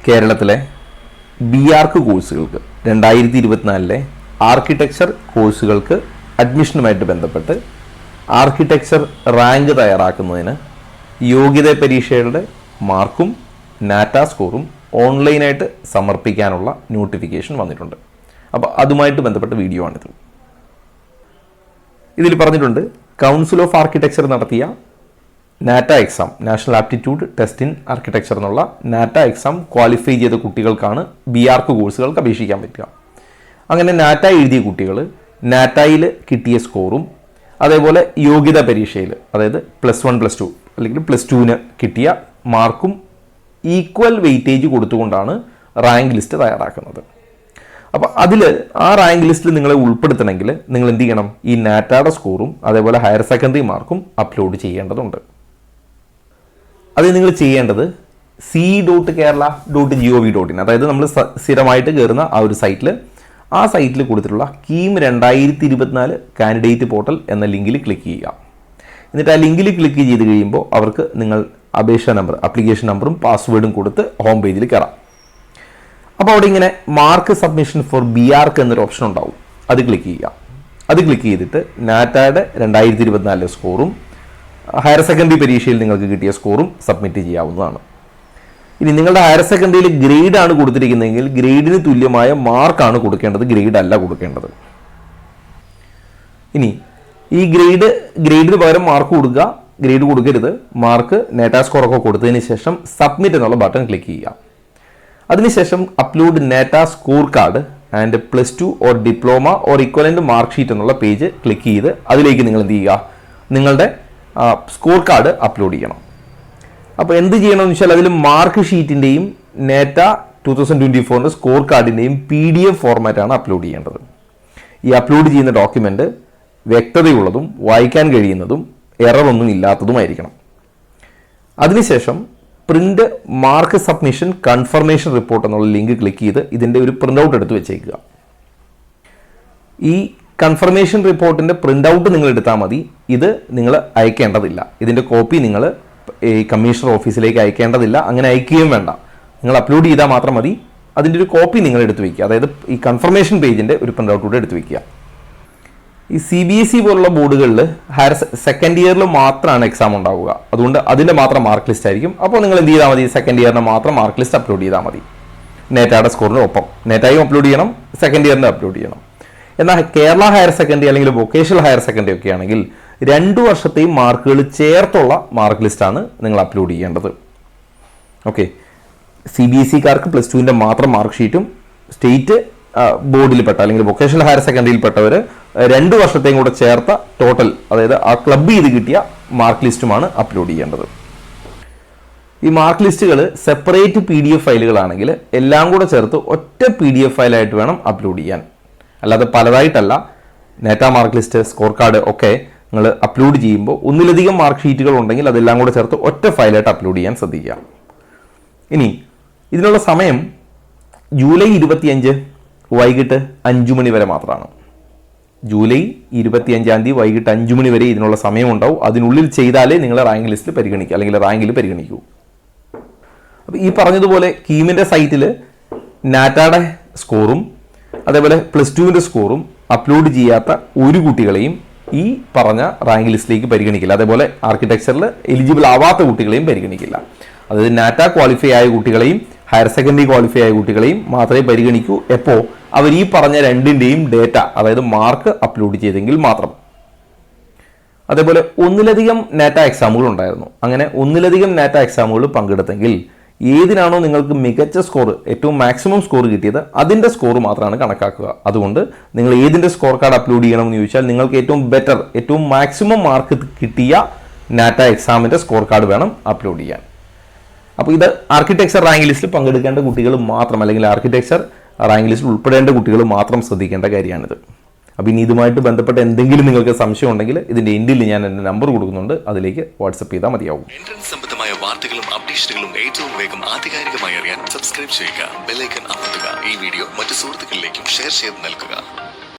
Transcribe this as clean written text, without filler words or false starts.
കേരളത്തിലെ ബി ആർക്ക് കോഴ്സുകൾക്ക് 2024 ആർക്കിടെക്ചർ കോഴ്സുകൾക്ക് അഡ്മിഷനുമായിട്ട് ബന്ധപ്പെട്ട് ആർക്കിടെക്ചർ റാങ്ക് തയ്യാറാക്കുന്നതിന് യോഗ്യതാ പരീക്ഷകളുടെ മാർക്കും നാറ്റ സ്കോറും ഓൺലൈനായിട്ട് സമർപ്പിക്കാനുള്ള നോട്ടിഫിക്കേഷൻ വന്നിട്ടുണ്ട്. അപ്പോൾ അതുമായിട്ട് ബന്ധപ്പെട്ട വീഡിയോ ആണിത്. ഇതിൽ പറഞ്ഞിട്ടുണ്ട്, കൗൺസിൽ ഓഫ് ആർക്കിടെക്ചർ നടത്തിയ NATA exam, national aptitude test in architecture എന്നുള്ള നാറ്റ എക്സാം ക്വാളിഫൈ ചെയ്ത കുട്ടികൾക്കാണ് ബി ആർക്ക് കോഴ്സുകൾക്ക് അപേക്ഷിക്കാൻ പറ്റുക. അങ്ങനെ നാറ്റ എഴുതിയ കുട്ടികൾ നാറ്റയിൽ കിട്ടിയ സ്കോറും അതേപോലെ യോഗ്യതാ പരീക്ഷയിൽ, അതായത് +1 +2 അല്ലെങ്കിൽ +2 കിട്ടിയ മാർക്കും ഈക്വൽ വെയിറ്റേജ് കൊടുത്തുകൊണ്ടാണ് റാങ്ക് ലിസ്റ്റ് തയ്യാറാക്കുന്നത്. അപ്പോൾ അതിൽ ആ റാങ്ക് ലിസ്റ്റിൽ നിങ്ങളെ ഉൾപ്പെടുത്തണമെങ്കിൽ നിങ്ങൾ എന്ത് ചെയ്യണം? ഈ നാറ്റയുടെ സ്കോറും അതേപോലെ ഹയർ സെക്കൻഡറി മാർക്കും അപ്ലോഡ് ചെയ്യേണ്ടതുണ്ട്. അത് നിങ്ങൾ ചെയ്യേണ്ടത് c.kerala.gov.in, അതായത് നമ്മൾ സ്ഥിരമായിട്ട് കയറുന്ന ആ ഒരു സൈറ്റിൽ, ആ സൈറ്റിൽ കൊടുത്തിട്ടുള്ള കീം 2024 കാൻഡിഡേറ്റ് പോർട്ടൽ എന്ന ലിങ്കിൽ ക്ലിക്ക് ചെയ്യുക. എന്നിട്ട് ആ ലിങ്കിൽ ക്ലിക്ക് ചെയ്ത് കഴിയുമ്പോൾ അവർക്ക് നിങ്ങൾ അപേക്ഷാ നമ്പർ, ആപ്ലിക്കേഷൻ നമ്പറും പാസ്വേഡും കൊടുത്ത് ഹോം പേജിൽ കയറാം. അപ്പോൾ അവിടെ ഇങ്ങനെ മാർക്ക് സബ്മിഷൻ ഫോർ ബി ആർക്ക് എന്നൊരു ഓപ്ഷൻ ഉണ്ടാവും. അത് ക്ലിക്ക് ചെയ്യുക. അത് ക്ലിക്ക് ചെയ്തിട്ട് നാറ്റയുടെ 2024 സ്കോറും ഹയർ സെക്കൻഡറി പരീക്ഷയിൽ നിങ്ങൾക്ക് കിട്ടിയ സ്കോറും സബ്മിറ്റ് ചെയ്യാവുന്നതാണ്. ഇനി നിങ്ങളുടെ ഹയർ സെക്കൻഡറിയിൽ ഗ്രേഡാണ് കൊടുത്തിരിക്കുന്നതെങ്കിൽ ഗ്രേഡിന് തുല്യമായ മാർക്കാണ് കൊടുക്കേണ്ടത്, ഗ്രേഡ് അല്ല കൊടുക്കേണ്ടത്. ഇനി ഈ ഗ്രേഡിന് പകരം മാർക്ക് കൊടുക്കുക, ഗ്രേഡ് കൊടുക്കരുത്. മാർക്ക് നേറ്റ സ്കോറൊക്കെ കൊടുത്തതിന് ശേഷം സബ്മിറ്റ് എന്നുള്ള ബട്ടൺ ക്ലിക്ക് ചെയ്യുക. അതിനുശേഷം upload NATA score card and +2 or diploma or equivalent mark sheet എന്നുള്ള പേജ് ക്ലിക്ക് ചെയ്ത് അതിലേക്ക് നിങ്ങൾ എന്ത് ചെയ്യുക? നിങ്ങളുടെ സ്കോർ കാർഡ് അപ്ലോഡ് ചെയ്യണം. അപ്പോൾ എന്ത് ചെയ്യണമെന്ന് വെച്ചാൽ അതിൽ മാർക്ക് ഷീറ്റിൻ്റെയും നേറ്റ 2024 സ്കോർ കാർഡിൻ്റെയും PDF ഫോർമാറ്റാണ് അപ്ലോഡ് ചെയ്യേണ്ടത്. ഈ അപ്ലോഡ് ചെയ്യുന്ന ഡോക്യുമെൻ്റ് വ്യക്തതയുള്ളതും വായിക്കാൻ കഴിയുന്നതും എററൊന്നും ഇല്ലാത്തതുമായിരിക്കണം. അതിനുശേഷം print mark submission confirmation report എന്നുള്ള ലിങ്ക് ക്ലിക്ക് ചെയ്ത് ഇതിൻ്റെ ഒരു പ്രിൻ്റ് ഔട്ട് എടുത്ത് വെച്ചേക്കുക. ഈ കൺഫർമേഷൻ റിപ്പോർട്ടിൻ്റെ പ്രിൻ്റ് ഔട്ട് നിങ്ങൾ എടുത്താൽ മതി. ഇത് നിങ്ങൾ അയക്കേണ്ടതില്ല. ഇതിൻ്റെ കോപ്പി നിങ്ങൾ ഈ കമ്മീഷണർ ഓഫീസിലേക്ക് അയക്കേണ്ടതില്ല. അങ്ങനെ അയക്കുകയും വേണ്ട. നിങ്ങൾ അപ്ലോഡ് ചെയ്താൽ മാത്രം മതി. അതിൻ്റെ ഒരു കോപ്പി നിങ്ങൾ എടുത്ത് വയ്ക്കുക. അതായത് ഈ കൺഫർമേഷൻ പേജിൻ്റെ ഒരു പ്രിൻ്റ് ഔട്ട് കൂടെ എടുത്ത് വയ്ക്കുക. ഈ CBSE പോലുള്ള ബോർഡുകളിൽ ഹയർ സെക്കൻഡ് ഇയറിൽ മാത്രമാണ് എക്സാം ഉണ്ടാവുക. അതുകൊണ്ട് അതിൻ്റെ മാത്രം മാർക്ക് ലിസ്റ്റ് ആയിരിക്കും. അപ്പോൾ നിങ്ങൾ എന്ത് ചെയ്താൽ മതി? സെക്കൻഡ് ഇയറിന് മാത്രം മാർക്ക് ലിസ്റ്റ് അപ്ലോഡ് ചെയ്താൽ മതി. നേറ്റയുടെ സ്കോറിന് ഒപ്പം നേറ്റയും അപ്ലോഡ് ചെയ്യണം, സെക്കൻഡ് ഇയറിന് അപ്ലോഡ് ചെയ്യണം. എന്നാൽ കേരള ഹയർ സെക്കൻഡറി അല്ലെങ്കിൽ വൊക്കേഷണൽ ഹയർ സെക്കൻഡറി ഒക്കെ ആണെങ്കിൽ 2 വർഷത്തെയും മാർക്കുകൾ ചേർത്തുള്ള മാർക്ക് ലിസ്റ്റാണ് നിങ്ങൾ അപ്ലോഡ് ചെയ്യേണ്ടത്. ഓക്കെ, CBSEക്കാർക്ക് +2ൻ്റെ മാത്രം മാർക്ക് ഷീറ്റും സ്റ്റേറ്റ് ബോർഡിൽപ്പെട്ട അല്ലെങ്കിൽ വൊക്കേഷണൽ ഹയർ സെക്കൻഡറിയിൽപ്പെട്ടവർ 2 വർഷത്തെയും കൂടെ ചേർത്ത ടോട്ടൽ, അതായത് ആ ക്ലബ് ചെയ്ത് കിട്ടിയ മാർക്ക് ലിസ്റ്റുമാണ് അപ്ലോഡ് ചെയ്യേണ്ടത്. ഈ മാർക്ക് ലിസ്റ്റുകൾ സെപ്പറേറ്റ് PDF ഫയലുകളാണെങ്കിൽ എല്ലാം കൂടെ ചേർത്ത് ഒറ്റ PDF ഫയലായിട്ട് വേണം അപ്ലോഡ് ചെയ്യാൻ. അല്ലാതെ പലതായിട്ടല്ല. നേറ്റ മാർക്ക് ലിസ്റ്റ്, സ്കോർ കാർഡ് ഒക്കെ നിങ്ങൾ അപ്ലോഡ് ചെയ്യുമ്പോൾ ഒന്നിലധികം മാർക്ക് ഷീറ്റുകൾ ഉണ്ടെങ്കിൽ അതെല്ലാം കൂടെ ചേർത്ത് ഒറ്റ ഫയലായിട്ട് അപ്ലോഡ് ചെയ്യാൻ ശ്രദ്ധിക്കുക. ഇനി ഇതിനുള്ള സമയം ജൂലൈ 25 വൈകിട്ട് 5 മണി വരെ മാത്രമാണ്. ജൂലൈ 25 വൈകിട്ട് 5 മണി വരെ ഇതിനുള്ള സമയമുണ്ടാവും. അതിനുള്ളിൽ ചെയ്താലേ നിങ്ങൾ റാങ്ക് ലിസ്റ്റിൽ പരിഗണിക്കുക, അല്ലെങ്കിൽ റാങ്കിൽ പരിഗണിക്കൂ. അപ്പോൾ ഈ പറഞ്ഞതുപോലെ കീമിൻ്റെ സൈറ്റിൽ നാറ്റയുടെ സ്കോറും അതേപോലെ +2ൻ്റെ സ്കോറും അപ്ലോഡ് ചെയ്യാത്ത ഒരു കുട്ടികളെയും ഈ പറഞ്ഞ റാങ്ക് ലിസ്റ്റിലേക്ക് പരിഗണിക്കില്ല. അതേപോലെ ആർക്കിടെക്ചറിൽ എലിജിബിൾ ആവാത്ത കുട്ടികളെയും പരിഗണിക്കില്ല. അതായത് നാറ്റ ക്വാളിഫൈ ആയ കുട്ടികളെയും ഹയർ സെക്കൻഡറി ക്വാളിഫൈ ആയ കുട്ടികളെയും മാത്രമേ പരിഗണിക്കൂ. എപ്പോൾ? അവർ ഈ പറഞ്ഞ രണ്ടിൻ്റെയും ഡേറ്റ, അതായത് മാർക്ക് അപ്ലോഡ് ചെയ്തെങ്കിൽ മാത്രം. അതേപോലെ ഒന്നിലധികം നാറ്റ എക്സാമുകൾ ഉണ്ടായിരുന്നു. അങ്ങനെ ഒന്നിലധികം നാറ്റ എക്സാമുകൾ പങ്കെടുത്തെങ്കിൽ ഏതിനാണോ നിങ്ങൾക്ക് മികച്ച സ്കോർ, ഏറ്റവും മാക്സിമം സ്കോർ കിട്ടിയത്, അതിൻ്റെ സ്കോർ മാത്രമാണ് കണക്കാക്കുക. അതുകൊണ്ട് നിങ്ങൾ ഏതിൻ്റെ സ്കോർ കാർഡ് അപ്ലോഡ് ചെയ്യണമെന്ന് ചോദിച്ചാൽ നിങ്ങൾക്ക് ഏറ്റവും ബെറ്റർ, ഏറ്റവും മാക്സിമം മാർക്ക് കിട്ടിയ നാറ്റ എക്സാമിൻ്റെ സ്കോർ കാർഡ് വേണം അപ്ലോഡ് ചെയ്യാൻ. അപ്പോൾ ഇത് ആർക്കിടെക്ചർ റാങ്ക് ലിസ്റ്റിൽ പങ്കെടുക്കേണ്ട കുട്ടികൾ മാത്രം, അല്ലെങ്കിൽ ആർക്കിടെക്ചർ റാങ്ക് ലിസ്റ്റിൽ ഉൾപ്പെടേണ്ട കുട്ടികൾ മാത്രം ശ്രദ്ധിക്കേണ്ട കാര്യമാണിത്. അപ്പോൾ ഇനി ഇതുമായിട്ട് ബന്ധപ്പെട്ട എന്തെങ്കിലും നിങ്ങൾക്ക് സംശയം ഉണ്ടെങ്കിൽ ഇതിൻ്റെ എൻഡിൽ ഞാൻ എൻ്റെ നമ്പർ കൊടുക്കുന്നുണ്ട്, അതിലേക്ക് വാട്സപ്പ് ചെയ്താൽ മതിയാവും. എൻട്രൻസ് സംബന്ധമായ വാർത്തകളും അപ്ഡേഷനുകളും ഏറ്റവും വേഗം ആധികാരികമായി അറിയാൻ സബ്സ്ക്രൈബ് ചെയ്യുക, ബെൽ ഐക്കൺ അമർത്തുക. ഈ വീഡിയോ മറ്റു സുഹൃത്തുക്കളിലേക്കും ഷെയർ ചെയ്ത് നൽകുക.